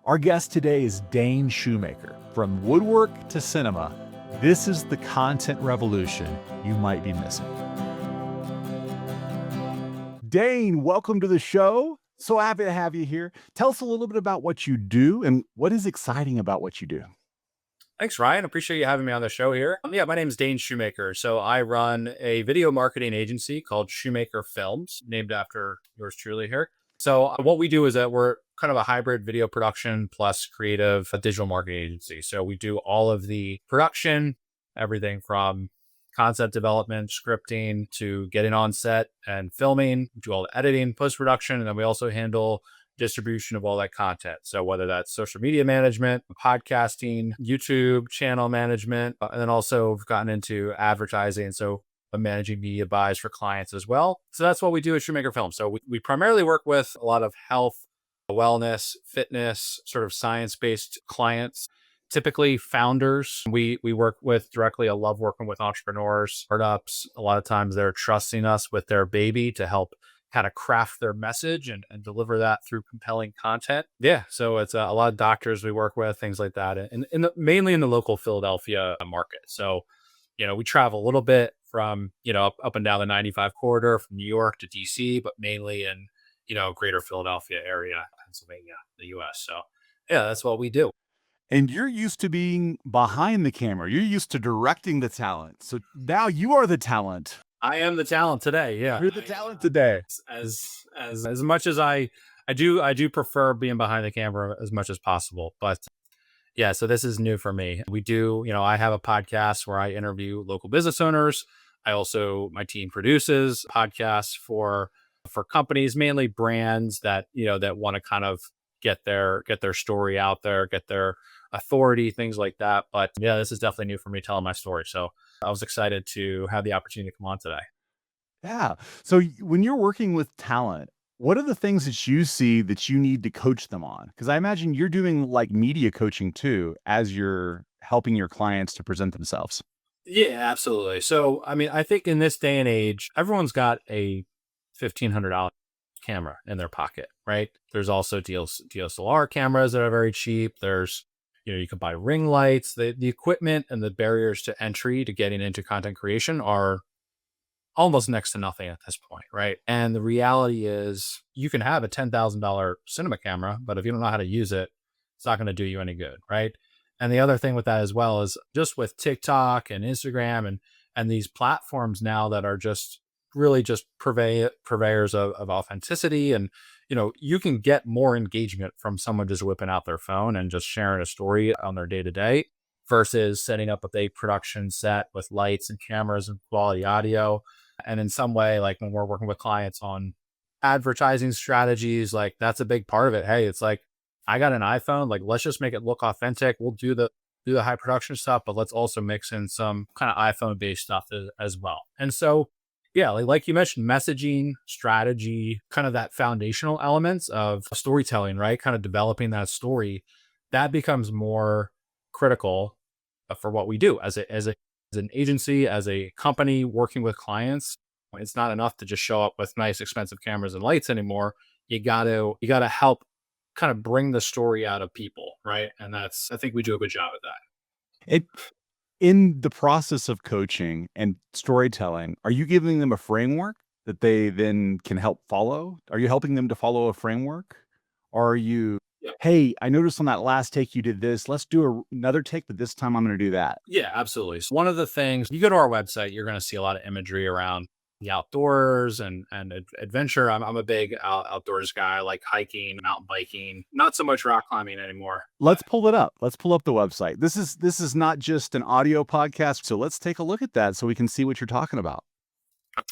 Our guest today is Dane Shoemaker. From woodwork to cinema, this is the content revolution you might be missing. Dane, welcome to the show. So happy to have you here. Tell us a little bit about what you do and what is exciting about what you do. Thanks, Ryan. Appreciate you having me on the show here. My name is Dane Shoemaker. So I run a video marketing agency called Shoemaker Films, named after yours truly here. So what we do is that we're kind of a hybrid video production plus creative digital marketing agency. So we do all of the production, everything from concept development, scripting to getting on set and filming. We do all the editing, post-production, and then we also handle distribution of all that content. So whether that's social media management, podcasting, YouTube channel management, and then also we've gotten into advertising. So managing media buys for clients as well. So that's what we do at Shoemaker Films. So we primarily work with a lot of health, wellness, fitness, sort of science-based clients, typically founders. We work with directly. I love working with entrepreneurs, startups. A lot of times they're trusting us with their baby to help kind of craft their message and deliver that through compelling content. Yeah. So it's a lot of doctors we work with, things like that. And mainly in the local Philadelphia market. So, we travel a little bit from, up and down the 95 corridor from New York to DC, but mainly in, greater Philadelphia area, Pennsylvania, the US. So yeah, that's what we do. And you're used to being behind the camera. You're used to directing the talent. So now you are the talent. I am the talent today. Yeah. You're the talent today. As much as I do prefer being behind the camera as much as possible, but yeah, so this is new for me. We do, I have a podcast where I interview local business owners. My team produces podcasts for companies, mainly brands that, that want to kind of get their story out there, get their authority, things like that. But yeah, this is definitely new for me telling my story. So I was excited to have the opportunity to come on today. Yeah. So when you're working with talent, what are the things that you see that you need to coach them on? Because I imagine you're doing like media coaching too, as you're helping your clients to present themselves. Yeah, absolutely. So, I think in this day and age, everyone's got a $1,500 camera in their pocket, right? There's also DSLR cameras that are very cheap. There's, you can buy ring lights. The equipment and the barriers to entry to getting into content creation are almost next to nothing at this point, right? And the reality is you can have a $10,000 cinema camera, but if you don't know how to use it, it's not going to do you any good, right? And the other thing with that as well is just with TikTok and Instagram and these platforms now that are just really just purveyors of authenticity. And, you can get more engagement from someone just whipping out their phone and just sharing a story on their day to day versus setting up a big production set with lights and cameras and quality audio. And in some way, like when we're working with clients on advertising strategies, like that's a big part of it. Hey, it's like, I got an iPhone, like let's just make it look authentic. We'll do the high production stuff, but let's also mix in some kind of iPhone based stuff as well. And so, yeah, like you mentioned, messaging, strategy, kind of that foundational elements of storytelling, right? Kind of developing that story, that becomes more critical for what we do as an agency, as a company working with clients. It's not enough to just show up with nice, expensive cameras and lights anymore. You gotta help kind of bring the story out of people, right? And I think we do a good job at that. It In the process of coaching and storytelling, are you giving them a framework that they then can help follow? Are you helping them to follow a framework? Or are you, Yeah. hey, I noticed on that last take you did this. Let's do another take, but this time I'm going to do that. Yeah, absolutely. So one of the things, you go to our website, you're going to see a lot of imagery around the outdoors and adventure. I'm a big outdoors guy. I like hiking, mountain biking, not so much rock climbing anymore. Let's pull it up. Let's pull up the website. This is not just an audio podcast. So let's take a look at that so we can see what you're talking about.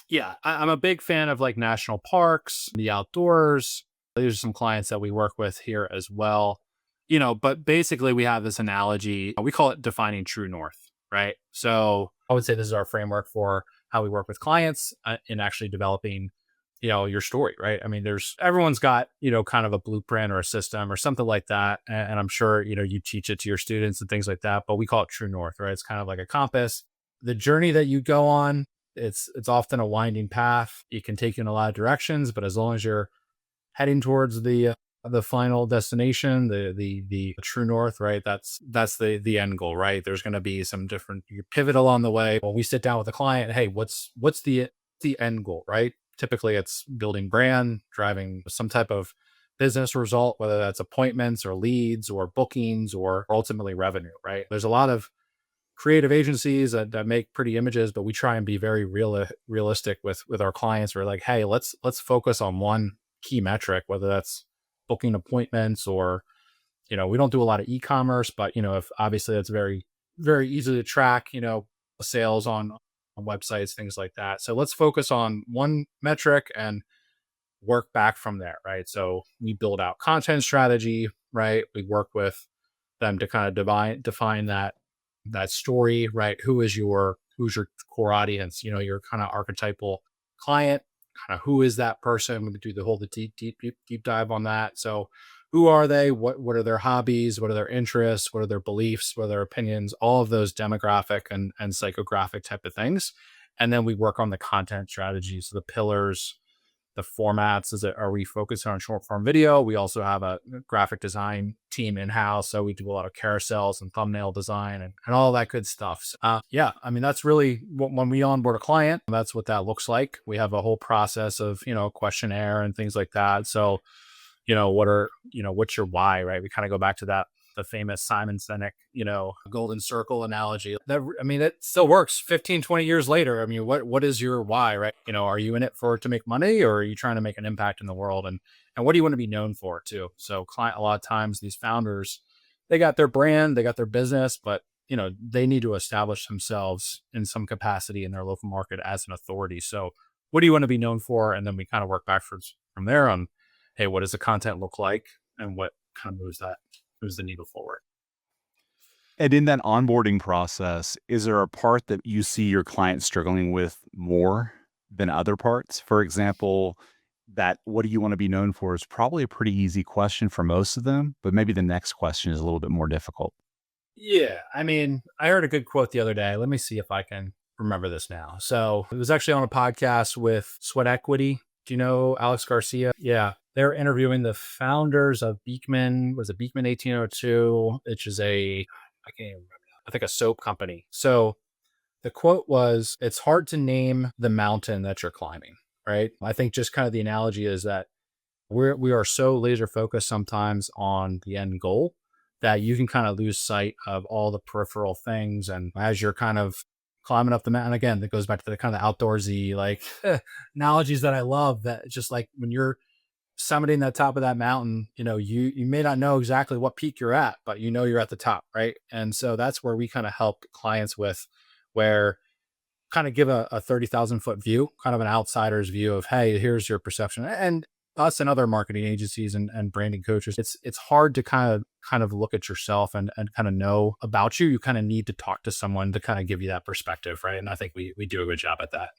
Yeah, I'm a big fan of like national parks, the outdoors. These are some clients that we work with here as well. But basically we have this analogy, we call it defining true north, right? So I would say this is our framework for how we work with clients in actually developing, your story, right? Everyone's got, kind of a blueprint or a system or something like that. And I'm sure, you teach it to your students and things like that, but we call it true north, right? It's kind of like a compass. The journey that you go on, it's often a winding path. It can take you in a lot of directions, but as long as you're heading towards the the final destination, the true north, right? That's the end goal, right? There's going to be some different, you pivot along the way. When we sit down with the client, hey, what's the end goal, right? Typically it's building brand, driving some type of business result, whether that's appointments or leads or bookings or ultimately revenue, right? There's a lot of creative agencies that make pretty images, but we try and be very realistic with our clients. We're like, hey, let's focus on one key metric, whether that's booking appointments or, we don't do a lot of e-commerce, but if obviously it's very, very easy to track, sales on websites, things like that. So let's focus on one metric and work back from there, right? So we build out content strategy, right? We work with them to kind of define that story, right? Who's your core audience? Your kind of archetypal client. Kind of who is that person? We do the deep dive on that. So who are they? What are their hobbies? What are their interests? What are their beliefs? What are their opinions? All of those demographic and psychographic type of things. And then we work on the content strategies, the pillars, the formats. Are we focused on short form video? We also have a graphic design team in house, so we do a lot of carousels and thumbnail design and all that good stuff. So, yeah, I mean that's really when we onboard a client, that's what that looks like. We have a whole process of questionnaire and things like that. So what's your why, right? We kind of go back to the famous Simon Sinek, golden circle analogy. It still works 15, 20 years later. I mean, what is your why, right? Are you in it to make money, or are you trying to make an impact in the world? And what do you want to be known for too? So a lot of times these founders, they got their brand, they got their business, but they need to establish themselves in some capacity in their local market as an authority. So what do you want to be known for? And then we kind of work backwards from there on, hey, what does the content look like? And what kind of moves the needle forward. And in that onboarding process, is there a part that you see your client struggling with more than other parts? For example, that what do you want to be known for is probably a pretty easy question for most of them, but maybe the next question is a little bit more difficult. Yeah. I mean, I heard a good quote the other day. Let me see if I can remember this now. So it was actually on a podcast with Sweat Equity. Do you know Alex Garcia? Yeah. They're interviewing the founders of Beekman. Was it Beekman 1802? Which is I can't even remember now. I think a soap company. So the quote was, it's hard to name the mountain that you're climbing, right? I think just kind of the analogy is that we are so laser focused sometimes on the end goal that you can kind of lose sight of all the peripheral things. And as you're kind of climbing up the mountain, again, that goes back to the kind of outdoorsy analogies that I love, that just like when you're summiting the top of that mountain, you may not know exactly what peak you're at, but you're at the top, right? And so that's where we kind of help clients with, where kind of give a 30,000 foot view, kind of an outsider's view of, hey, here's your perception. And us and other marketing agencies and branding coaches, it's hard to kind of look at yourself and kind of know about you. You kind of need to talk to someone to kind of give you that perspective, right? And I think we do a good job at that.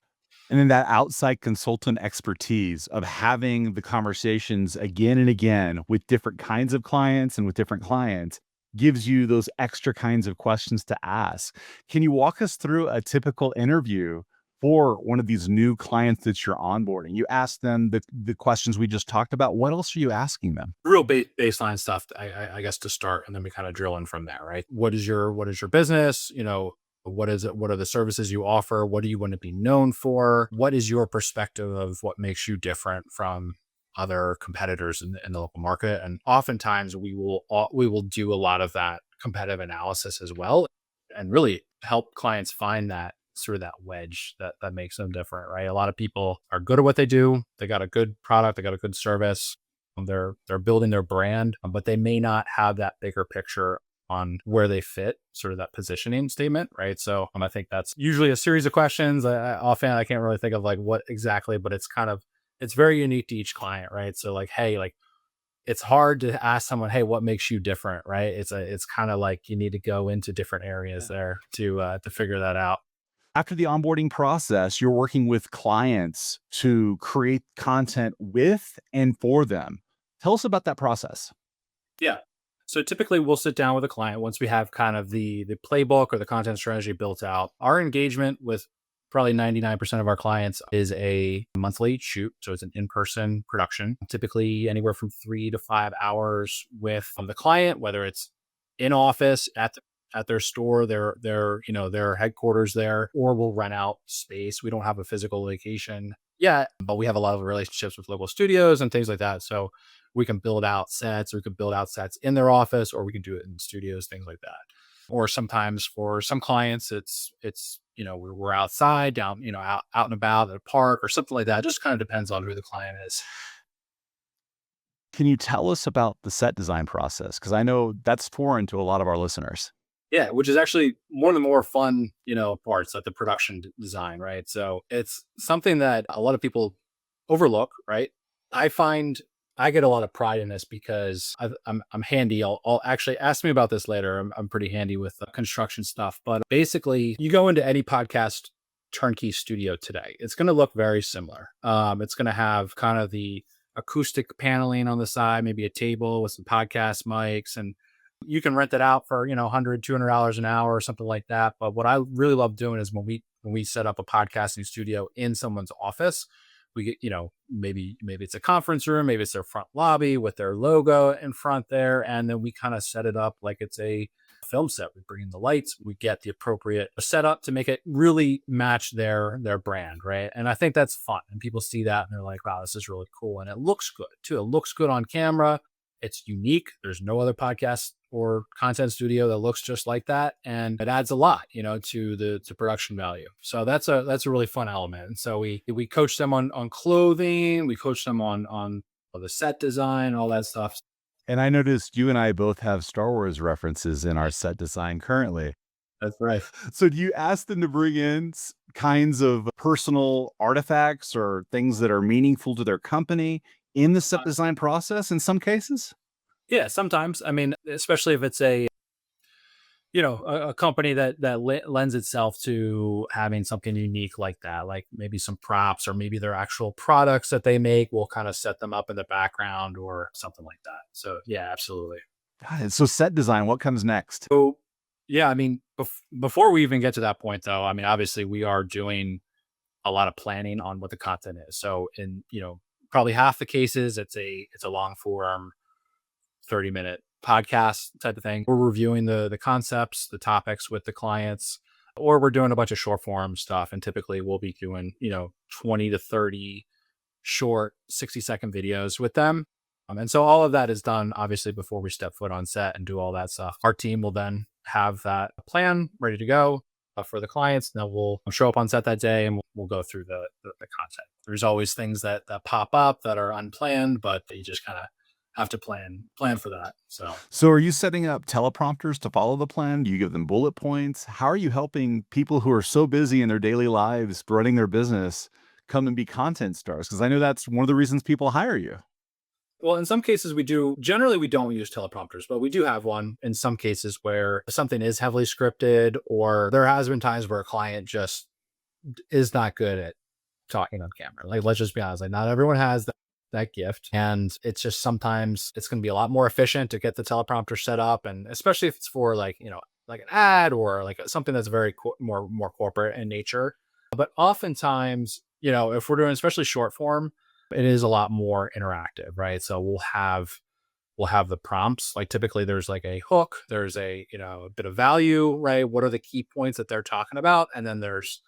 And then that outside consultant expertise of having the conversations again and again with different kinds of clients and with different clients gives you those extra kinds of questions to ask. Can you walk us through a typical interview for one of these new clients that you're onboarding? You ask them the questions we just talked about. What else are you asking them? Real baseline stuff, I guess, to start, and then we kind of drill in from there, right? What is your business? What is it? What are the services you offer? What do you want to be known for? What is your perspective of what makes you different from other competitors in the local market? And oftentimes we will do a lot of that competitive analysis as well, and really help clients find that sort of that wedge that makes them different, right? A lot of people are good at what they do. They got a good product. They got a good service. They're building their brand, but they may not have that bigger picture on where they fit, sort of that positioning statement, right? So I think that's usually a series of questions. Offhand, I can't really think of what exactly, but it's very unique to each client, right? So hey, it's hard to ask someone, hey, what makes you different, right? It's kind of like you need to go into different areas there to figure that out. After the onboarding process, you're working with clients to create content with and for them. Tell us about that process. Yeah. So typically we'll sit down with a client once we have kind of the playbook or the content strategy built out. Our engagement with probably 99% of our clients is a monthly shoot. So it's an in-person production, typically anywhere from 3 to 5 hours with the client, whether it's in office at their store, their headquarters there, or we'll rent out space. We don't have a physical location yet, but we have a lot of relationships with local studios and things like that. So we can build out sets, or we can build out sets in their office, or we can do it in studios, things like that. Or sometimes for some clients, it's we're outside, down, out and about at a park or something like that. It just kind of depends on who the client is. Can you tell us about the set design process? Because I know that's foreign to a lot of our listeners. Yeah, which is actually one of the more fun, parts, like the production design, right? So it's something that a lot of people overlook, right? I find I get a lot of pride in this because I'm handy. I'll actually ask me about this later. I'm pretty handy with construction stuff, but basically, you go into any podcast turnkey studio today, it's going to look very similar. It's going to have kind of the acoustic paneling on the side, maybe a table with some podcast mics, and you can rent it out for, $100, $200 an hour or something like that. But what I really love doing is when we set up a podcasting studio in someone's office, we get, maybe it's a conference room, maybe it's their front lobby with their logo in front there. And then we kind of set it up like it's a film set. We bring in the lights, we get the appropriate setup to make it really match their brand, right? And I think that's fun. And people see that and they're like, wow, this is really cool. And it looks good too. It looks good on camera. It's unique. There's no other podcast or content studio that looks just like that, and it adds a lot, to the production value. So that's a really fun element. And so we coach them on clothing, we coach them on the set design, all that stuff. And I noticed you and I both have Star Wars references in our set design currently. That's right. So do you ask them to bring in kinds of personal artifacts or things that are meaningful to their company in the set design process in some cases? Yeah, sometimes. I mean, especially if it's a company that lends itself to having something unique like that, like maybe some props or maybe their actual products that they make, will kind of set them up in the background or something like that. So yeah, absolutely. Got it. So set design, what comes next? So yeah, I mean, before we even get to that point, though, I mean, obviously we are doing a lot of planning on what the content is. So in probably half the cases, it's a long form 30-minute podcast type of thing. We're reviewing the concepts, the topics with the clients, or we're doing a bunch of short form stuff. And typically we'll be doing, 20 to 30 short 60-second videos with them. And so all of that is done obviously before we step foot on set and do all that stuff. Our team will then have that plan ready to go for the clients. Now we'll show up on set that day and we'll go through the content. There's always things that pop up that are unplanned, but you just kind of have to plan for that. So are you setting up teleprompters to follow the plan? Do you give them bullet points? How are you helping people who are so busy in their daily lives running their business come and be content stars? Because I know that's one of the reasons people hire you. Well, in some cases we do. Generally, we don't use teleprompters, but we do have one in some cases where something is heavily scripted, or there has been times where a client just is not good at talking on camera. Like, let's just be honest, like not everyone has that gift. And it's just, sometimes it's going to be a lot more efficient to get the teleprompter set up. And especially if it's for like an ad or like something that's very more corporate in nature. But oftentimes, if we're doing especially short form, it is a lot more interactive, right? So we'll have the prompts. Like typically there's like a hook, there's a bit of value, right? What are the key points that they're talking about? And then there's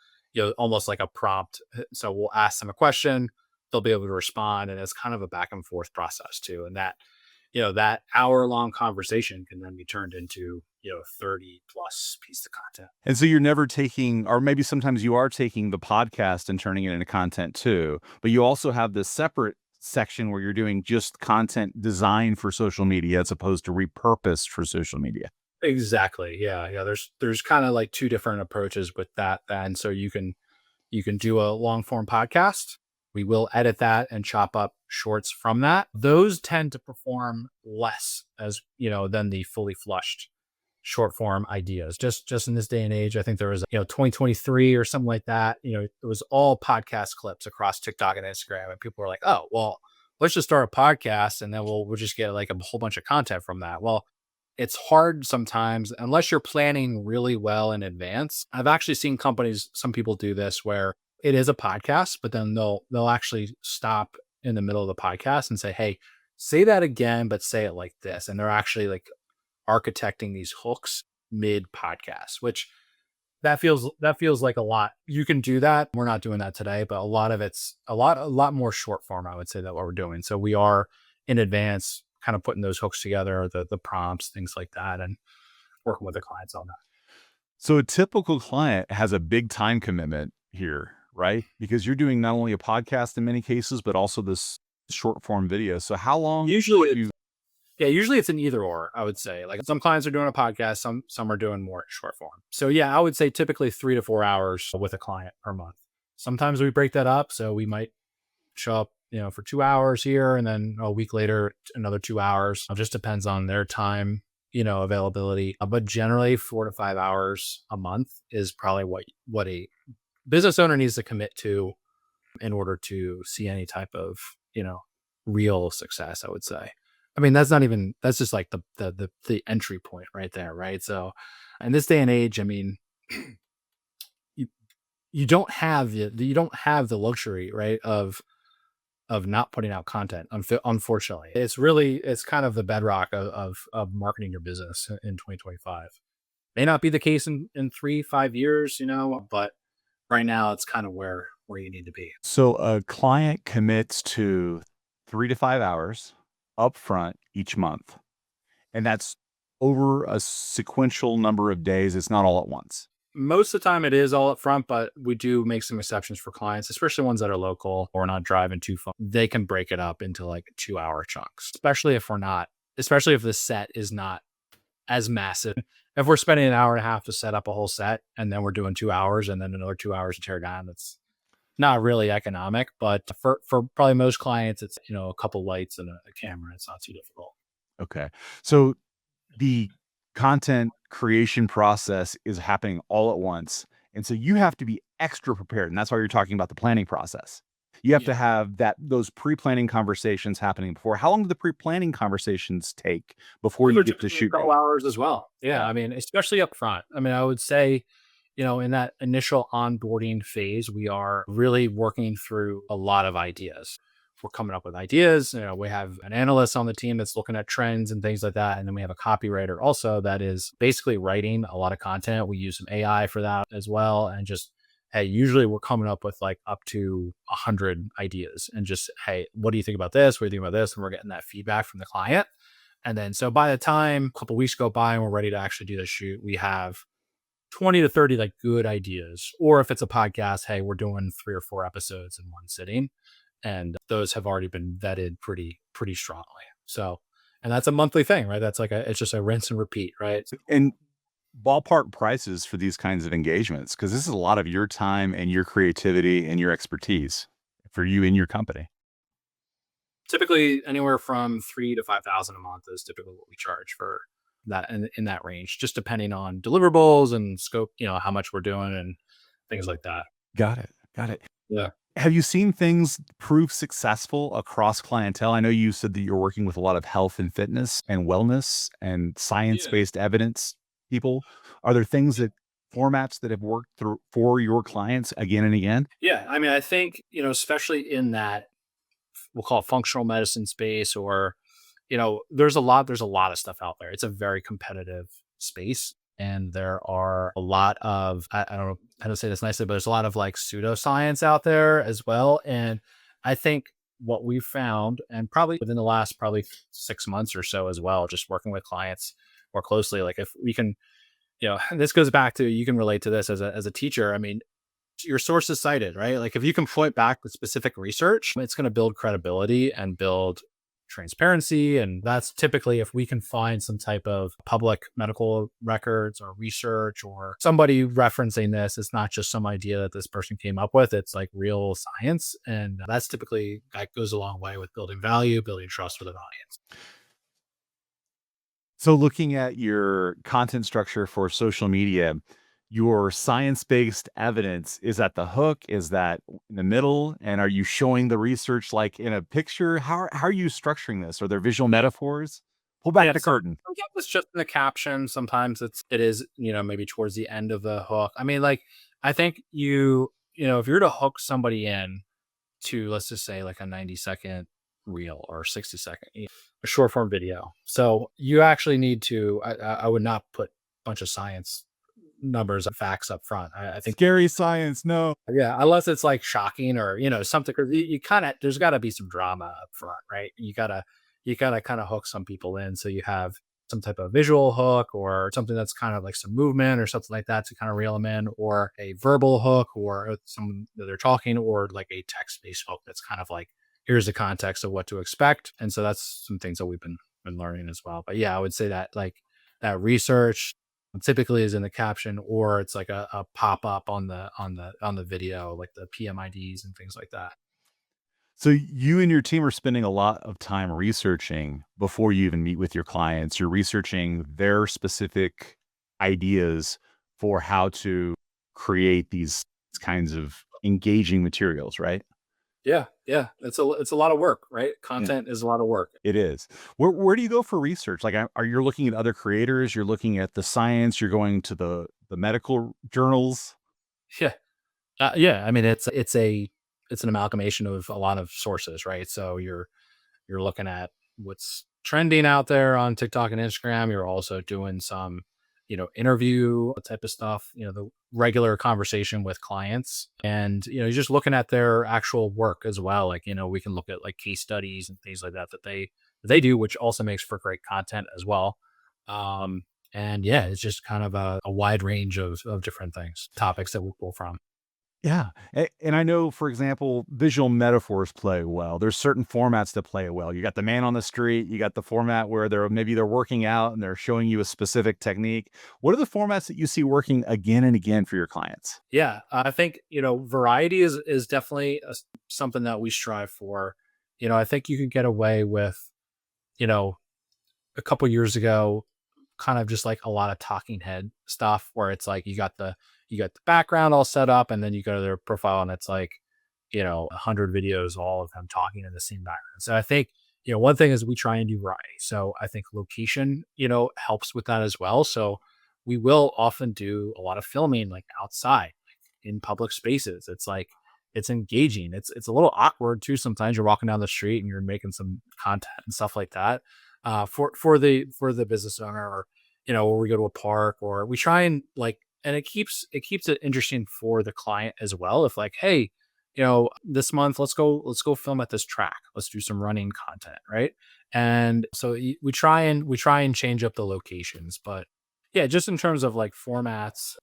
almost like a prompt. So we'll ask them a question, they'll be able to respond, and it's kind of a back and forth process too. And that hour-long conversation can then be turned into 30 plus piece of content. And so you're never taking, or maybe sometimes you are taking the podcast and turning it into content too, but you also have this separate section where you're doing just content design for social media as opposed to repurposed for social media. Exactly. Yeah. There's kind of like two different approaches with that. And so you can do a long form podcast. We will edit that and chop up shorts from that. Those tend to perform less than the fully flushed short form ideas. Just in this day and age, I think there was 2023 or something like that. It was all podcast clips across TikTok and Instagram, and people were like, oh well, let's just start a podcast and then we'll just get like a whole bunch of content from that. Well, it's hard sometimes unless you're planning really well in advance. I've actually seen companies, some people do this where it is a podcast, but then they'll actually stop in the middle of the podcast and say, "Hey, say that again, but say it like this." And they're actually like architecting these hooks mid podcast, which that feels like a lot. You can do that. We're not doing that today, but a lot of it's a lot more short form, I would say, that what we're doing. So we are in advance kind of putting those hooks together, the prompts, things like that, and working with the clients on that. So a typical client has a big time commitment here, right? Because you're doing not only a podcast in many cases, but also this short form video. So how long Usually do you, Yeah, usually it's an either or, I would say. Like some clients are doing a podcast, some are doing more short form. So yeah, I would say typically 3 to 4 hours with a client per month. Sometimes we break that up. So we might show up, for 2 hours here and then a week later, another 2 hours. It just depends on their time, availability. But generally 4 to 5 hours a month is probably what a business owner needs to commit to in order to see any type of, real success, I would say. I mean, that's just like the entry point right there, right? So in this day and age, I mean, you you don't have the luxury, right, of not putting out content. Unfortunately, it's kind of the bedrock of marketing your business in 2025. May not be the case in 3 5 years, but right now it's kind of where you need to be. so a client commits to 3 to 5 hours upfront each month, and that's over a sequential number of days. It's not all at once. Most of the time it is all up front, but we do make some exceptions for clients, especially ones that are local or not driving too far. They can break it up into like 2 hour chunks, especially if the set is not as massive. If we're spending an hour and a half to set up a whole set and then we're doing 2 hours and then another 2 hours to tear down, that's not really economic. But for probably most clients, it's, a couple lights and a camera. It's not too difficult. Okay. So the content creation process is happening all at once. And so you have to be extra prepared. And that's why you're talking about the planning process. You have to Yeah. have those pre-planning conversations happening before. How long do the pre-planning conversations take before Those you are get to typically a shoot couple date? hours as well. Yeah, Yeah. I mean, especially up front. I mean, I would say, in that initial onboarding phase, we are really working through a lot of ideas. We're coming up with ideas. We have an analyst on the team that's looking at trends and things like that. And then we have a copywriter also that is basically writing a lot of content. We use some AI for that as well. And just, hey, usually we're coming up with like up to 100 ideas and just, hey, what do you think about this? What do you think about this? And we're getting that feedback from the client. And then so by the time a couple weeks go by and we're ready to actually do the shoot, we have 20 to 30 like good ideas. Or if it's a podcast, hey, we're doing 3 or 4 episodes in one sitting. And those have already been vetted pretty strongly. So, and that's a monthly thing, right? It's just a rinse and repeat, right? And ballpark prices for these kinds of engagements, because this is a lot of your time and your creativity and your expertise for you and your company. Typically anywhere from 3 to 5,000 a month is typically what we charge for that in that range, just depending on deliverables and scope, how much we're doing and things like that. Got it. Got it. Yeah. Have you seen things prove successful across clientele? I know you said that you're working with a lot of health and fitness and wellness and Yeah. science-based evidence people. Are there things that formats that have worked through for your clients again and again? Yeah. I mean, I think, especially in that we'll call it functional medicine space or, there's a lot of stuff out there. It's a very competitive space. And there are a lot of, I don't know how to say this nicely, but there's a lot of like pseudoscience out there as well. And I think what we've found, and probably within the last probably 6 months or so as well, just working with clients more closely, like if we can, this goes back to, you can relate to this as a teacher. I mean, your source is cited, right? Like if you can point back with specific research, it's going to build credibility and build transparency. And that's typically if we can find some type of public medical records or research or somebody referencing this, it's not just some idea that this person came up with, it's like real science. And that goes a long way with building value, building trust with an audience. So looking at your content structure for social media, your science-based evidence, is that the hook? Is that in the middle? And are you showing the research like in a picture? How are you structuring this? Are there visual metaphors Pull back Yeah, the curtain. sometimes it's just in the caption. Sometimes it is, maybe towards the end of the hook. I mean, like, I think if you're to hook somebody in to, let's just say, like a 90-second reel or 60-second, a short form video. So you actually need to, I would not put a bunch of science numbers and facts up front. I think, Scary science. No. yeah, unless it's like shocking or, something, cause you kind of, there's gotta be some drama up front, right? You gotta kind of hook some people in. So you have some type of visual hook or something that's kind of like some movement or something like that to kind of reel them in, or a verbal hook or some that they're talking, or like a text based hook that's kind of like, here's the context of what to expect. And so that's some things that we've been learning as well. But yeah, I would say that like that research typically is in the caption, or it's like a pop-up on the video, like the PMIDs and things like that. So you and your team are spending a lot of time researching before you even meet with your clients. You're researching their specific ideas for how to create these kinds of engaging materials, right? Yeah, yeah. It's a lot of work, right? Yeah, Content is a lot of work. it is. Where do you go for research? Like, are you looking at other creators? You're looking at the science. You're going to the medical journals. Yeah. Yeah, I mean, it's an amalgamation of a lot of sources, right? So you're looking at what's trending out there on TikTok and Instagram. You're also doing some, interview type of stuff, the regular conversation with clients. And, you're just looking at their actual work as well. Like, we can look at like case studies and things like that they do, which also makes for great content as well. Um, and yeah, it's just kind of a wide range of different things, topics that we pull from. Yeah, and I know, for example, visual metaphors play well. There's certain formats that play well. You got the man on the street, you got the format where they're working out and they're showing you a specific technique. What are the formats that you see working again and again for your clients? Yeah, I think variety is definitely something that we strive for. I think you could get away with you know a couple years ago, kind of just like a lot of talking head stuff, where it's like you got the background all set up, and then you go to their profile, and it's like 100 videos, all of them talking in the same background. So I think one thing is we try and do variety. So I think location helps with that as well. So we will often do a lot of filming like outside in public spaces. It's like it's engaging. It's a little awkward too. Sometimes you're walking down the street and you're making some content and stuff like that for the business owner, or or we go to a park, or we try and like, and it keeps it interesting for the client as well. If like, hey, this month let's go film at this track. Let's do some running content, right? And so we try and change up the locations, but yeah, just in terms of like formats,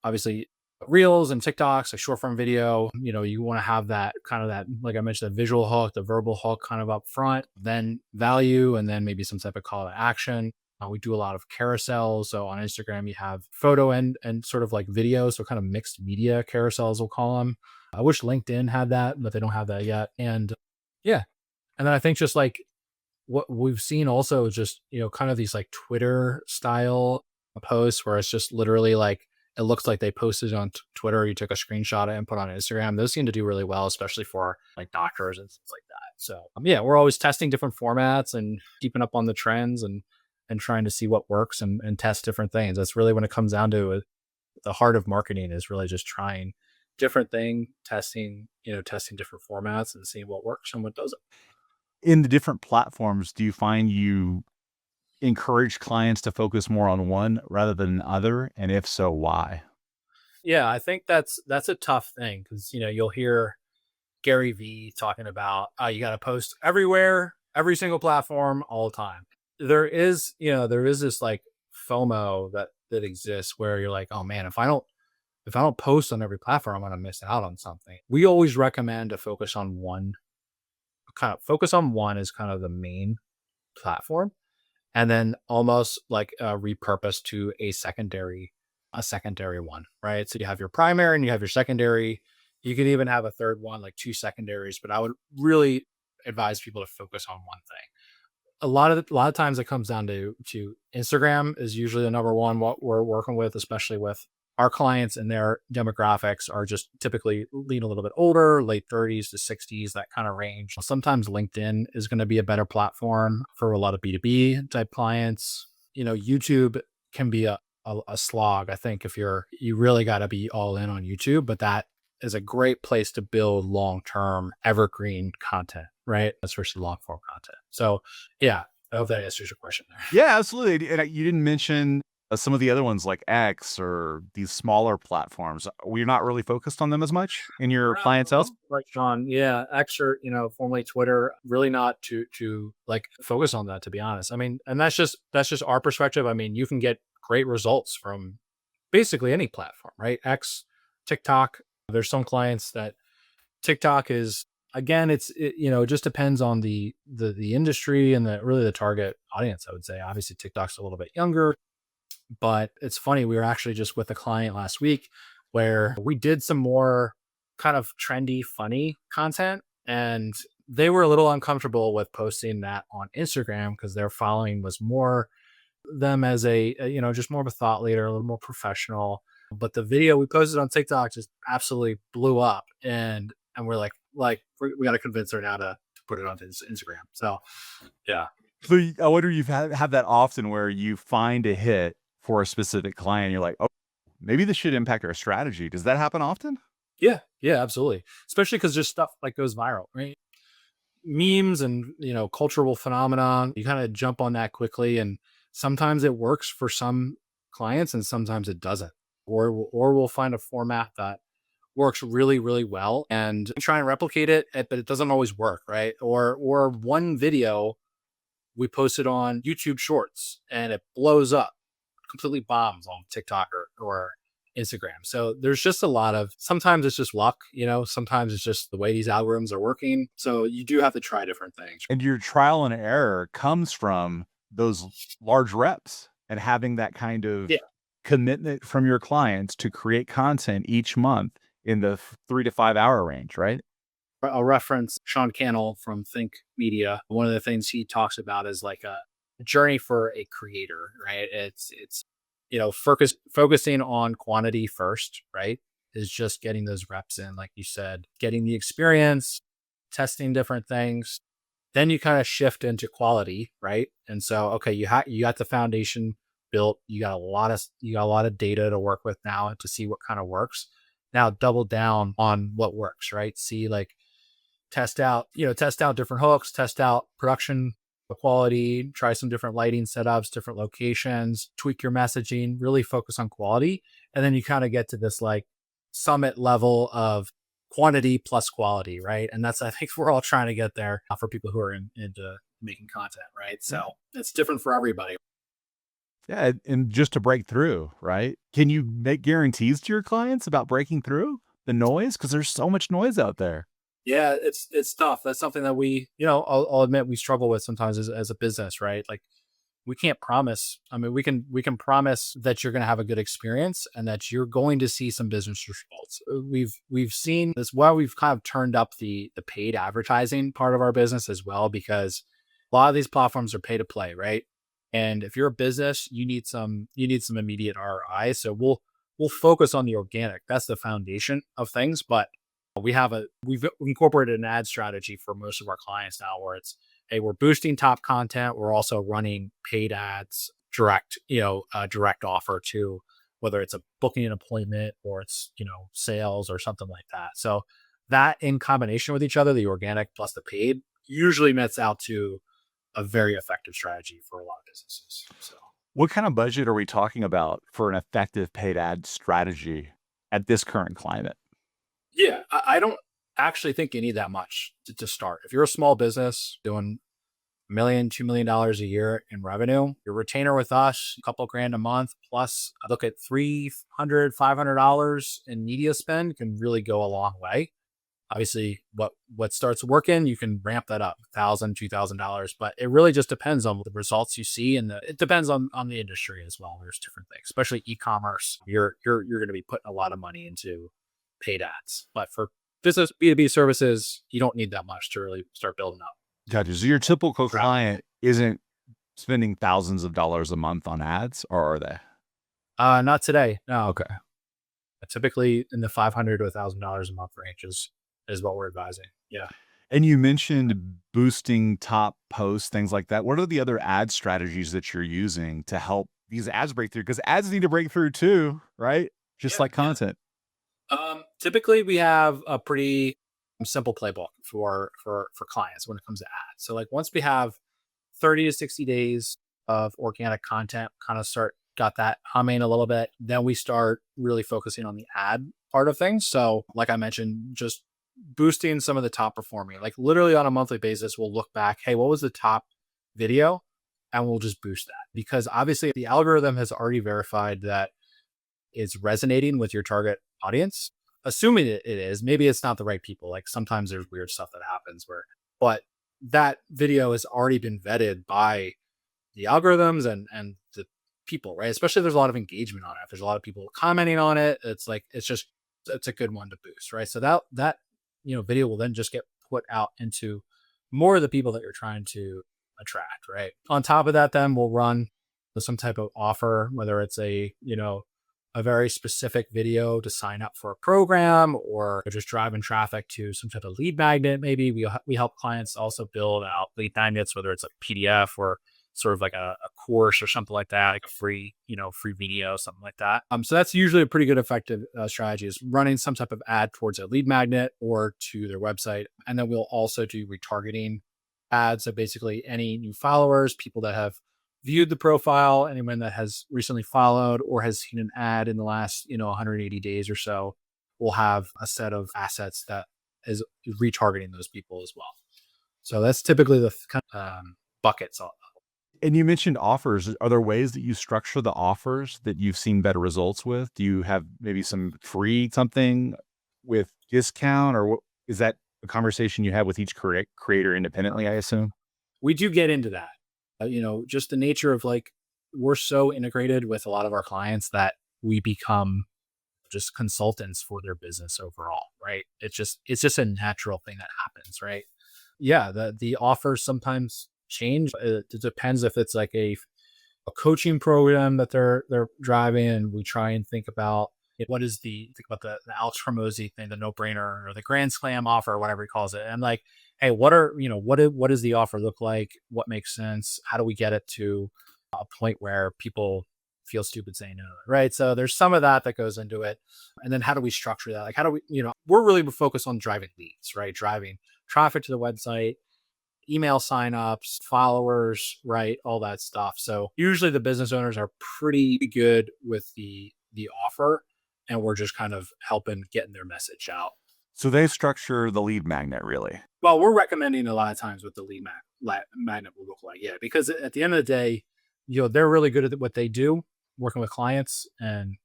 obviously reels and TikToks, a short form video, you want to have that kind of that, like I mentioned, the visual hook, the verbal hook kind of up front, then value, and then maybe some type of call to action. We do a lot of carousels. So on Instagram, you have photo and sort of like video. So kind of mixed media carousels, we'll call them. I wish LinkedIn had that, but they don't have that yet. And yeah. And then I think just like what we've seen also is just, kind of these like Twitter style posts where it's just literally like it looks like they posted on Twitter. You took a screenshot and put on Instagram. Those seem to do really well, especially for like doctors and things like that. So yeah, we're always testing different formats and keeping up on the trends and trying to see what works and test different things. That's really when it comes down to it. The heart of marketing is really just trying different thing, testing different formats and seeing what works and what doesn't. In the different platforms, do you find you encourage clients to focus more on one rather than other? And if so, why? Yeah, I think that's a tough thing because you'll hear Gary V talking about you got to post everywhere, every single platform, all the time. There is this like FOMO that exists where you're like, oh man, if I don't post on every platform, I'm gonna miss out on something. We always recommend to focus on one as kind of the main platform, and then almost like repurpose to a secondary one, right? So you have your primary and you have your secondary. You can even have a third one, like two secondaries, but I would really advise people to focus on one thing. A lot of times it comes down to Instagram is usually the number one what we're working with, especially with our clients and their demographics are just typically lean a little bit older, late 30s to 60s, that kind of range. Sometimes LinkedIn is going to be a better platform for a lot of B2B type clients. YouTube can be a slog. I think if you really got to be all in on YouTube, but that is a great place to build long-term evergreen content, right? Especially long form content. So yeah, I hope that answers your question there. Yeah, absolutely. And you didn't mention some of the other ones like X or these smaller platforms. We're not really focused on them as much in your clientele. Right, Sean. Yeah, X or formerly Twitter, really not to like focus on that, to be honest. I mean, and that's just our perspective. I mean, you can get great results from basically any platform, right? X, TikTok. There's some clients that TikTok is, again, it just depends on the industry and really the target audience, I would say. Obviously, TikTok's a little bit younger, but it's funny. We were actually just with a client last week where we did some more kind of trendy, funny content, and they were a little uncomfortable with posting that on Instagram because their following was more them as just more of a thought leader, a little more professional. But the video we posted on TikTok just absolutely blew up, and we're like we got to convince her now to put it on Instagram. So yeah. So I wonder if have that often where you find a hit for a specific client. You're like, oh, maybe this should impact our strategy. Does that happen often? Yeah, yeah, absolutely. Especially because just stuff like goes viral, right? Memes and cultural phenomenon. You kind of jump on that quickly, and sometimes it works for some clients, and sometimes it doesn't. Or we'll find a format that works really, really well and try and replicate it, but it doesn't always work, right? Or one video we posted on YouTube Shorts and it blows up, completely bombs on TikTok or Instagram. So there's just a lot of, sometimes it's just luck, sometimes it's just the way these algorithms are working. So you do have to try different things. And your trial and error comes from those large reps and having that kind of Yeah. commitment from your clients to create content each month in the 3 to 5 hour range, right? I'll reference Sean Cannell from Think Media. One of the things he talks about is like a journey for a creator, right? It's focusing on quantity first, right? Is just getting those reps in, like you said, getting the experience, testing different things. Then you kind of shift into quality, right? And so, okay, you got the foundation built. You got a lot of data to work with now to see what kind of works. Now double down on what works, right? See, like, test out different hooks, test out production quality, try some different lighting setups, different locations, tweak your messaging, really focus on quality. And then you kind of get to this like summit level of quantity plus quality, right? And that's, I think we're all trying to get there for people who are into making content, right? So it's different for everybody. Yeah, and just to break through, right? Can you make guarantees to your clients about breaking through the noise? Because there's so much noise out there. Yeah, it's tough. That's something that I'll admit we struggle with sometimes as a business, right? Like we can't promise. I mean, we can promise that you're going to have a good experience and that you're going to see some business results. We've seen this while we've kind of turned up the paid advertising part of our business as well, because a lot of these platforms are pay to play, right? And if you're a business, you need some immediate ROI. So we'll focus on the organic. That's the foundation of things, but we've incorporated an ad strategy for most of our clients now where it's, hey, we're boosting top content. We're also running paid ads, direct offer to whether it's a booking an appointment or it's, sales or something like that. So that in combination with each other, the organic plus the paid usually nets out to a very effective strategy for a lot of businesses. So What kind of budget are we talking about for an effective paid ad strategy at this current climate? yeah, I don't actually think you need that much to start. If you're a small business doing $1 million, $2 million a year in revenue, your retainer with us, a couple grand a month, plus look at $300, $500 in media spend can really go a long way. Obviously, what starts working, you can ramp that up, $1,000, $2,000, but it really just depends on the results you see, and it depends on the industry as well. There's different things, especially e-commerce. You're going to be putting a lot of money into paid ads, but for business B2B services, you don't need that much to really start building up. Gotcha. So your typical client isn't spending thousands of dollars a month on ads, or are they? Not today. No. Okay. typically in the $500 to $1,000 a month range is what we're advising. Yeah. And you mentioned boosting top posts, things like that. What are the other ad strategies that you're using to help these ads break through? Because ads need to break through too, right? Just Yeah. like Yeah. content. Typically we have a pretty simple playbook for clients when it comes to ads. So like once we have 30 to 60 days of organic content, kind of got that humming a little bit, then we start really focusing on the ad part of things. So like I mentioned, just boosting some of the top performing, like literally on a monthly basis, we'll look back, hey, what was the top video? And we'll just boost that, because obviously the algorithm has already verified that it's resonating with your target audience. Assuming it is, maybe it's not the right people. Like sometimes there's weird stuff that happens but that video has already been vetted by the algorithms and the people, right? Especially if there's a lot of engagement on it. If there's a lot of people commenting on it, it's like, it's a good one to boost, right? So that video will then just get put out into more of the people that you're trying to attract, right? On top of that, then we'll run some type of offer, whether it's a very specific video to sign up for a program, or just driving traffic to some type of lead magnet. Maybe we help clients also build out lead magnets, whether it's a PDF or sort of like a course or something like that, like a free video, something like that. So that's usually a pretty good effective strategy, is running some type of ad towards a lead magnet or to their website. And then we'll also do retargeting ads. So basically any new followers, people that have viewed the profile, anyone that has recently followed or has seen an ad in the last 180 days or so, will have a set of assets that is retargeting those people as well. So that's typically the buckets. And you mentioned offers. Are there ways that you structure the offers that you've seen better results with? Do you have maybe some free something with discount, or what, is that a conversation you have with each creator independently, I assume? We do get into that. Just the nature of, like, we're so integrated with a lot of our clients that we become just consultants for their business overall, right? It's just a natural thing that happens, right? Yeah, the offers sometimes change. It depends if it's like a coaching program that they're driving, and we try and think about think about the Alex Hormozy thing, the no brainer or the Grand Slam offer, or whatever he calls it. And like, hey, what does the offer look like? What makes sense? How do we get it to a point where people feel stupid saying no, right? So there's some of that goes into it. And then how do we structure that? Like, how do we, we're really focused on driving leads, right? Driving traffic to the website, email signups, followers, right? All that stuff. So usually the business owners are pretty good with the offer, and we're just kind of helping getting their message out. So they structure the lead magnet, really. Well, we're recommending a lot of times what the lead magnet will look like. Yeah, because at the end of the day, they're really good at what they do, working with clients, and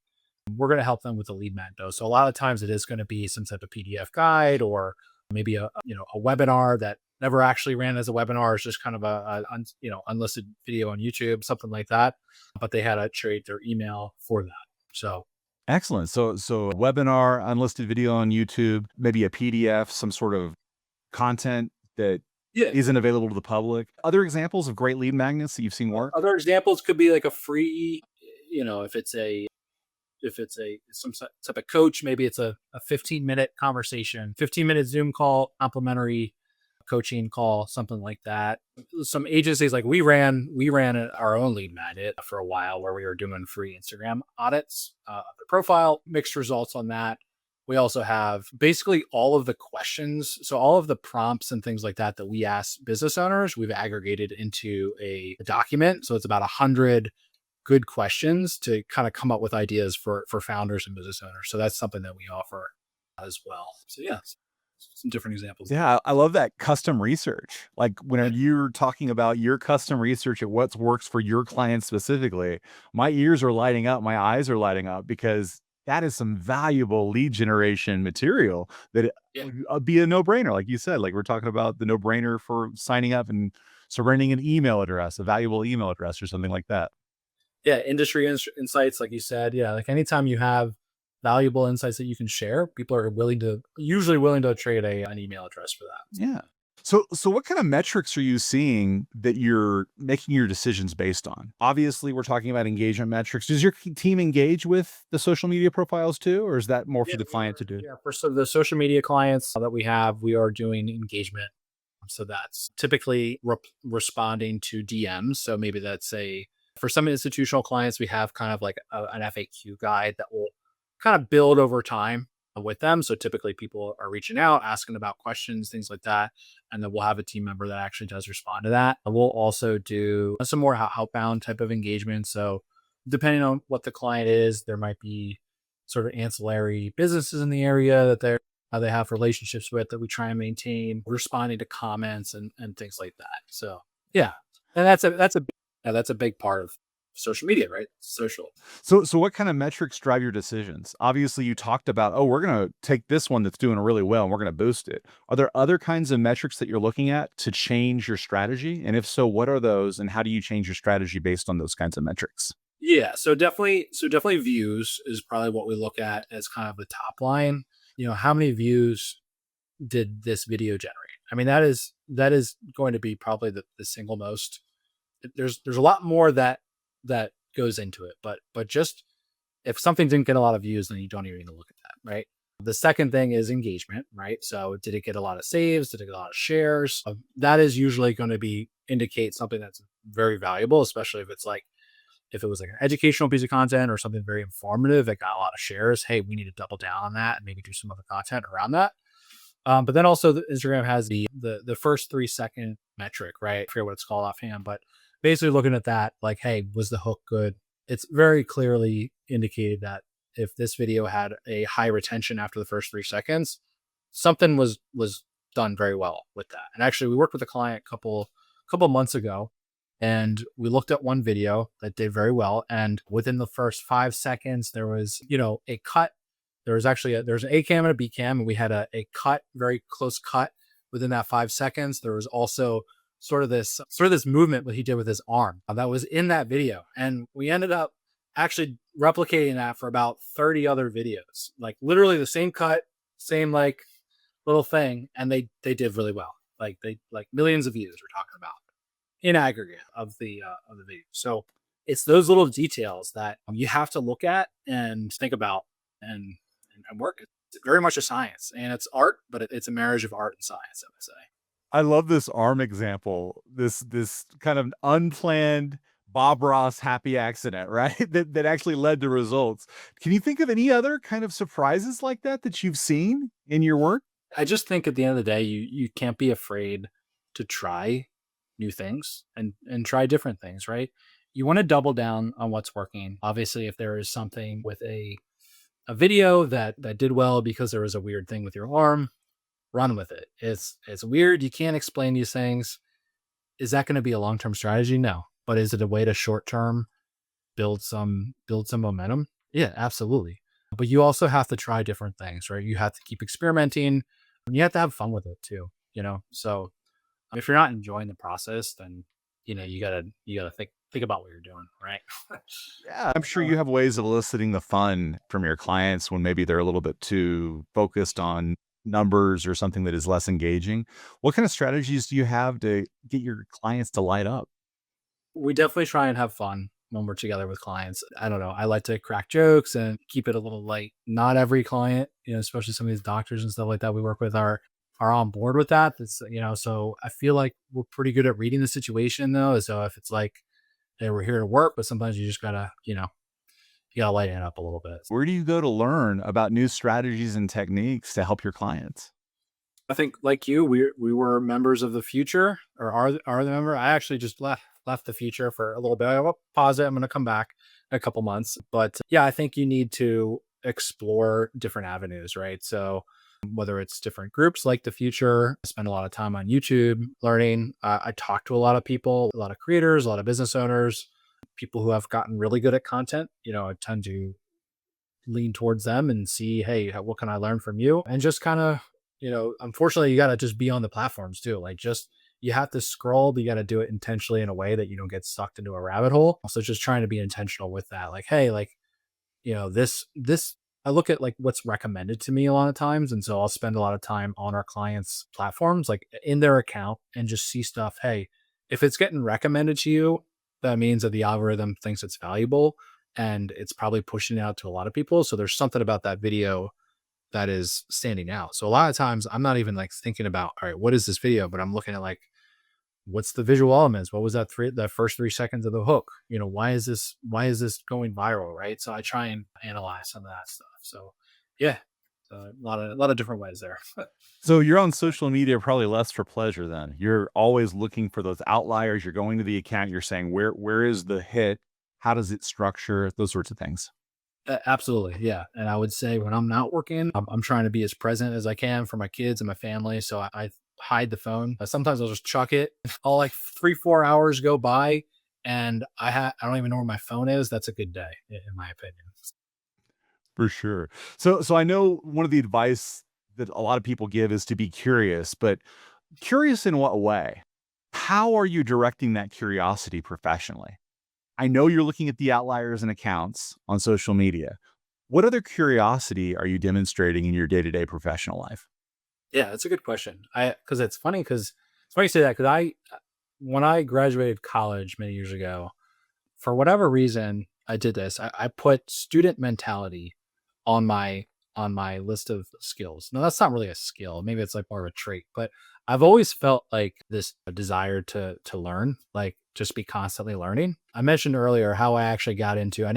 we're going to help them with the lead magnet. So a lot of times it is going to be some type of PDF guide, or maybe a webinar that never actually ran as a webinar. It's just kind of a unlisted video on YouTube, something like that. But they had to trade their email for that. So Excellent. So a webinar, unlisted video on YouTube, maybe a PDF, some sort of content that yeah. isn't available to the public. Other examples of great lead magnets that you've seen work? Other examples could be like a free, if it's some type of coach, maybe it's a 15-minute conversation, 15-minute Zoom call, complimentary coaching call, something like that. Some agencies, like we ran our own lead magnet for a while, where we were doing free Instagram audits of the profile, mixed results on that. We also have basically all of the questions. So all of the prompts and things like that we ask business owners, we've aggregated into a document. So it's about 100 good questions to kind of come up with ideas for founders and business owners. So that's something that we offer as well. So yeah, some different examples. Yeah, I love that custom research. Like when Yeah. you're talking about your custom research at what works for your client specifically, my ears are lighting up, my eyes are lighting up, because that is some valuable lead generation material that Yeah. would be a no-brainer. Like you said, like we're talking about the no-brainer for signing up and surrendering an email address, a valuable email address or something like that. Yeah. Industry insights, like you said. Yeah. Like anytime you have valuable insights that you can share, people are usually willing to trade an email address for that. Yeah. So what kind of metrics are you seeing that you're making your decisions based on? Obviously, we're talking about engagement metrics. Does your team engage with the social media profiles too, or is that more Yeah, for the client to do? for the social media clients that we have, we are doing engagement. So that's typically responding to DMs. So maybe that's for some institutional clients, we have kind of like an FAQ guide that will kind of build over time with them. So typically people are reaching out, asking about questions, things like that. And then we'll have a team member that actually does respond to that. And we'll also do some more outbound type of engagement. So depending on what the client is, there might be sort of ancillary businesses in the area that they have relationships with that we try and maintain, responding to comments and things like that. So yeah, and that's a big part of social media, right? Social. So what kind of metrics drive your decisions? Obviously, you talked about, oh, we're going to take this one that's doing really well and we're going to boost it. Are there other kinds of metrics that you're looking at to change your strategy? And if so, what are those and how do you change your strategy based on those kinds of metrics? Yeah, so definitely views is probably what we look at as kind of the top line. How many views did this video generate? I mean, that is going to be probably the single most. There's a lot more that goes into it, but just if something didn't get a lot of views, then you don't even need to look at that, right? The second thing is engagement, right? So did it get a lot of saves? Did it get a lot of shares? That is usually going to be indicate something that's very valuable, especially if it was like an educational piece of content or something very informative that got a lot of shares. Hey, we need to double down on that and maybe do some other content around that. But then also Instagram has the first 3 second metric, right? I forget what it's called offhand, but basically looking at that, like, hey, was the hook good? It's very clearly indicated that if this video had a high retention after the first 3 seconds, something was done very well with that. And actually, we worked with a client couple months ago, and we looked at one video that did very well. And within the first 5 seconds, there was a cut. There's an A cam and a B cam, and we had a cut, very close cut within that 5 seconds. There was also sort of this movement what he did with his arm that was in that video, and we ended up actually replicating that for about 30 other videos, like literally the same cut, same like little thing, and they did really well. Like millions of views we're talking about in aggregate of the video. So it's those little details that you have to look at and think about and work. It's very much a science, and it's art, but it's a marriage of art and science, I would say. I love this arm example, this kind of unplanned Bob Ross happy accident, right? That actually led to results. Can you think of any other kind of surprises like that that you've seen in your work? I just think at the end of the day, you can't be afraid to try new things and try different things, right? You want to double down on what's working. Obviously, if there is something with a video that did well because there was a weird thing with your arm, run with it. It's weird. You can't explain these things. Is that going to be a long term strategy? No. But is it a way to short term build some momentum? Yeah, absolutely. But you also have to try different things, right? You have to keep experimenting and you have to have fun with it too, So if you're not enjoying the process, then you gotta think about what you're doing, right? Yeah, I'm sure you have ways of eliciting the fun from your clients when maybe they're a little bit too focused on numbers or something that is less engaging. What kind of strategies do you have to get your clients to light up? We definitely try and have fun when we're together with clients. I don't know. I like to crack jokes and keep it a little light. Not every client, especially some of these doctors and stuff like that we work with are on board with that. So I feel like we're pretty good at reading the situation though. So if it's like, hey, we're here to work, but sometimes you just gotta, you gotta lighten it up a little bit. Where do you go to learn about new strategies and techniques to help your clients? I think like you, we were members of the future, or are the member. I actually just left the future for a little bit. I'll pause it. I'm going to come back in a couple months, but yeah, I think you need to explore different avenues, right? So whether it's different groups like the future, I spend a lot of time on YouTube learning. I talk to a lot of people, a lot of creators, a lot of business owners, people who have gotten really good at content. I tend to lean towards them and see, hey, what can I learn from you? And just kind of, unfortunately, you got to just be on the platforms too. Like just, you have to scroll, but you got to do it intentionally in a way that you don't get sucked into a rabbit hole. Also just trying to be intentional with that. Like, hey, like, this I look at like what's recommended to me a lot of times. And so I'll spend a lot of time on our clients' platforms, like in their account, and just see stuff. Hey, if it's getting recommended to you, that means that the algorithm thinks it's valuable and it's probably pushing it out to a lot of people. So there's something about that video that is standing out. So a lot of times I'm not even like thinking about, all right, what is this video? But I'm looking at like, what's the visual elements? What was that first 3 seconds of the hook? Why is this going viral? Right. So I try and analyze some of that stuff. So yeah, a lot of different ways there. So you're on social media probably less for pleasure then. You're always looking for those outliers. You're going to the account, you're saying, where is the hit? How does it structure? Those sorts of things. Absolutely. Yeah. And I would say when I'm not working, I'm trying to be as present as I can for my kids and my family. So I hide the phone. Sometimes I'll just chuck it. I'll like 3, 4 hours go by and I don't even know where my phone is. That's a good day, in my opinion. For sure. So I know one of the advice that a lot of people give is to be curious, but curious in what way? How are you directing that curiosity professionally? I know you're looking at the outliers and accounts on social media. What other curiosity are you demonstrating in your day-to-day professional life? Yeah, that's a good question. Because it's funny you say that because when I graduated college many years ago, for whatever reason, I did this. I put student mentality on my list of skills. Now that's not really a skill. Maybe it's like more of a trait, but I've always felt like this desire to learn, like just be constantly learning. I mentioned earlier how I actually got into I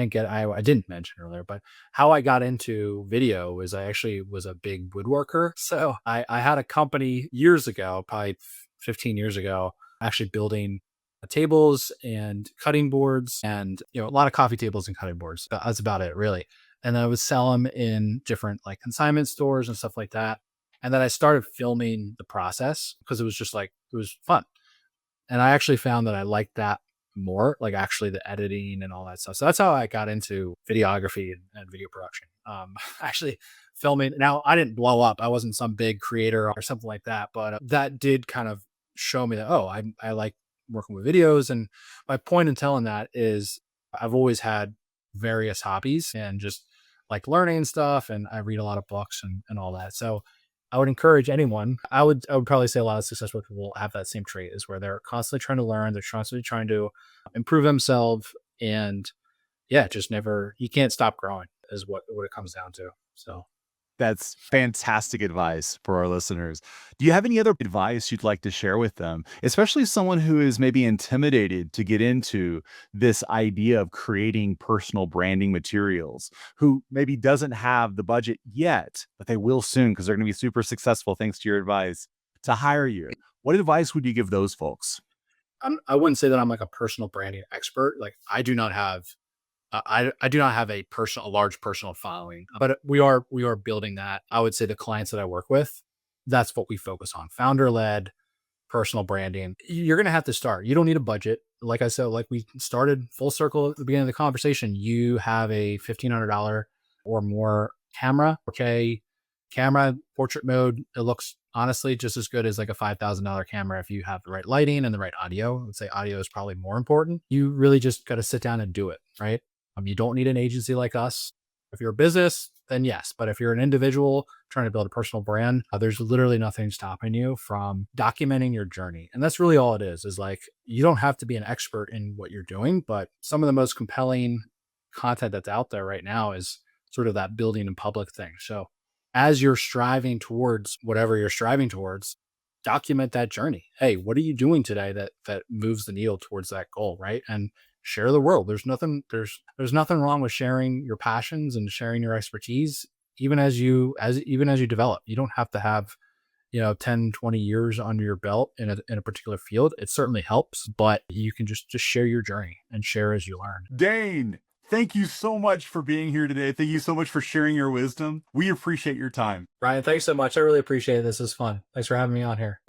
didn't mention earlier, but how I got into video is I actually was a big woodworker. So I had a company years ago, probably 15 years ago, actually building tables and cutting boards and a lot of coffee tables and cutting boards. That's about it really. And I would sell them in different like consignment stores and stuff like that. And then I started filming the process because it was just like it was fun. And I actually found that I liked that more, like actually the editing and all that stuff. So that's how I got into videography and video production. Actually filming. Now I didn't blow up. I wasn't some big creator or something like that, but that did kind of show me that, oh, I like working with videos. And my point in telling that is I've always had various hobbies and just like learning stuff. And I read a lot of books and all that. So I would encourage anyone. I would probably say a lot of successful people have that same trait is where they're constantly trying to learn, they're constantly trying to improve themselves, and yeah, just never you can't stop growing is what it comes down to. So That's fantastic advice for our listeners. Do you have any other advice you'd like to share with them, especially someone who is maybe intimidated to get into this idea of creating personal branding materials, who maybe doesn't have the budget yet, but they will soon because they're going to be super successful thanks to your advice to hire you? What advice would you give those folks? I wouldn't say that I'm like a personal branding expert. Like I do not have I do not have a large personal following, but we are building that. I would say the clients that I work with, that's what we focus on. Founder led personal branding. You're going to have to start. You don't need a budget. Like I said, like we started full circle at the beginning of the conversation. You have a $1,500 or more camera, okay, camera portrait mode. It looks honestly just as good as like a $5,000 camera if you have the right lighting and the right audio. I would say audio is probably more important. You really just got to sit down and do it, right? You don't need an agency like us. If you're a business, then yes. But if you're an individual trying to build a personal brand, there's literally nothing stopping you from documenting your journey. And that's really all it is like, you don't have to be an expert in what you're doing, but some of the most compelling content that's out there right now is sort of that building in public thing. So as you're striving towards whatever you're striving towards, document that journey. Hey, what are you doing today that moves the needle towards that goal, right? And share the world. There's nothing wrong with sharing your passions and sharing your expertise even as you develop. You don't have to have 10, 20 years under your belt in a particular field. It certainly helps, but you can just share your journey and share as you learn. Dane, thank you so much for being here today. Thank you so much for sharing your wisdom. We appreciate your time. Ryan, thanks so much. I really appreciate it. This is fun. Thanks for having me on here.